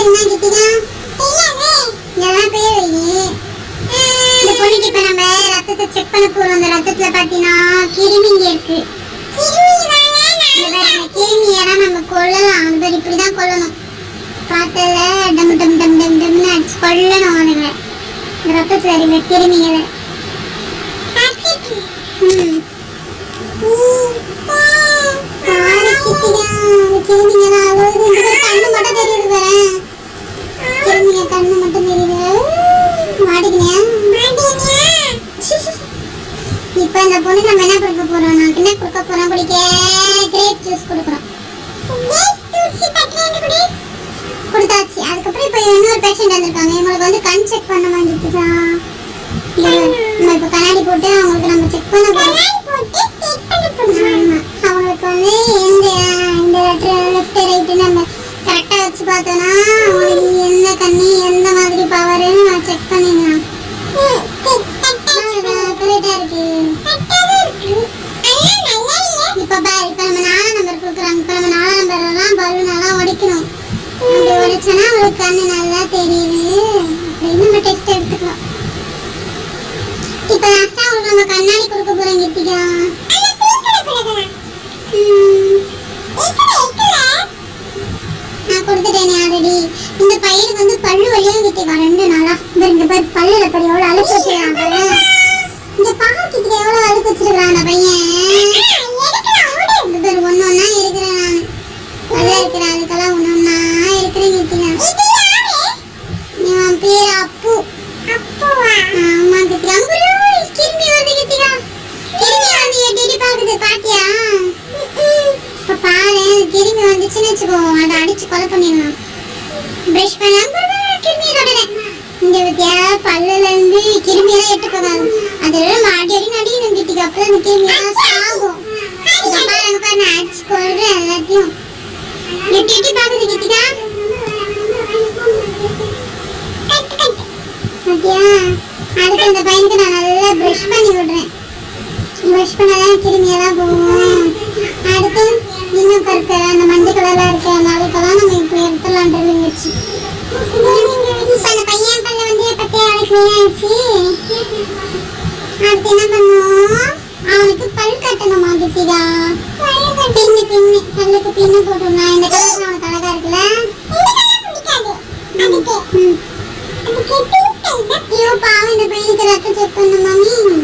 என்ன கிட்டியா இதெல்லாம் பேர் வைங்க. இந்த பொண்ணுக்கு இப்ப நம்ம ரத்தத்தை செக் பண்ண போறோம். அந்த ரத்தத்துல பாத்தீங்கன்னா கிருமிங்க இருக்கு. கிருமியெல்லாம் நம்ம கொல்லலாம். அந்த மாதிரி இப்படிதான் கொல்லணும். காட்டல டம் டம் டம் டம் டம்னு அடிச்சு கொல்லணும். அதுல ரத்தத்துல இருக்க கிருமிகளை கண்ணு மட்டும் தெரியுது. மாட்டிக்கினியா? இப்ப இந்த பொண்ணு நம்ம என்ன கொடுக்க போறோம்? நான் என்ன கொடுக்க போறோம்? குடிக்க கிரேப் ஜூஸ் கொடுக்குறோம். கொடுத்தாச்சு. அதுக்கப்புறம் இப்ப இன்னொரு பேஷண்ட் வந்திருக்காங்க. இவங்களுக்கு வந்து கண் செக் பண்ண வேண்டியதுதா. நம்ம இப்ப கண்ணாடி போட்டு அவங்களுக்கு நம்ம செக் பண்ண போறோம். அவங்களுக்கு வந்து இந்த லெஃப்ட் ரைட் நம்ம கரெக்டா வச்சு பார்த்தோம்னா அவங்களுக்கு எந்த கண்ணு எந்த மாதிரி பவர்னு நான் செக் பண்ணிடலாம். கரெக்டா இருக்கு. இப்ப நம்ம 4 நம்பர் கொடுக்குறாங்க. இப்ப நம்ம 4 நம்பர் எல்லாம் பலூன் எல்லாம் உடைக்கணும். அப்படி உடைச்சோன்னா அவங்களுக்கு கண்ணு நல்லா தெரியுது அப்படின்னு நம்ம டெஸ்ட் எடுத்துக்கலாம். இப்ப லாஸ்டா அவங்களுக்கு நம்ம கண்ணாடி கொடுக்க போறோம். கிட்டிக்கா நான் கொடுத்துட்டேனே ஆல்ரெடி. இந்த பையனுக்கு வந்து பல்லு வலியும் கிட்டிக்கா 2 நாளா. இந்த பேர் பல்லுல படி எவ்வளவு அழுக்கு வச்சிருக்காங்க. இந்த பாக்கிட்டு எவ்வளவு அழுக்கு வச்சிருக்கான் அந்த பையன். இந்த பேர் ஒன்னொன்னா இருக்கிறேன். நல்லா இருக்கிறேன். அதுக்கெல்லாம் ஒன்னொன்னா இருக்கிறேன் கிட்டிக்கா. இவன் பேர் அப்பு. ஆமா கிட்டிக்கா. கிருமி வந்து கிட்டிக்கா. கிருமி வந்து எட்டி பாக்குது. பாத்தியா? இப்ப பாரு கிருமி வந்துச்சுன்னு வச்சுக்கோ, அதை அடிச்சு கொலை பண்ணிடலாம். பிரஷ் பண்ணாம கிருமி தொடரேன். இந்த வித்தியா பல்லுல இருந்து கிருமி எல்லாம் எட்டு போகாது. அதெல்லாம் மாடி அடி நடிக்கணும் கிட்டிக்கு. அப்புறம் இந்த கிருமி எல்லாம் சாகும். பாருங்க பாரு நான் அடிச்சு கொள்றேன் எல்லாத்தையும். எட்டி எட்டி பாக்குது கிட்டிக்கா. பாத்தியா? அடுத்து இந்த பையனுக்கு நான் நல்லா பிரஷ் பண்ணி விடுறேன். பிரஷ் பண்ணாதான் கிருமி எல்லாம் போகும். அடுத்து இன்னும் கருத்து அந்த மஞ்சள் கலர்லாம் இருக்கு. அந்த அழுக்கெல்லாம் நம்ம இப்போ எடுத்துடலாம். ட்ரில்லிங் வச்சு இப்போ அந்த பையன் பல்ல வந்து 10 ஆளுக்கு ஆயிடுச்சு. அடுத்து என்ன பண்ணுவோம்? அவனுக்கு பல் கட்டணுமா கிட்டிகா? பின்னு பின்னு பல்லுக்கு பின்னு போட்டோம்னா இந்த கலர் அவனுக்கு அழகா இருக்குல்ல. ஐயோ பாவம் இந்த பையனுக்கு ரத்தம் செக் பண்ண மாமி.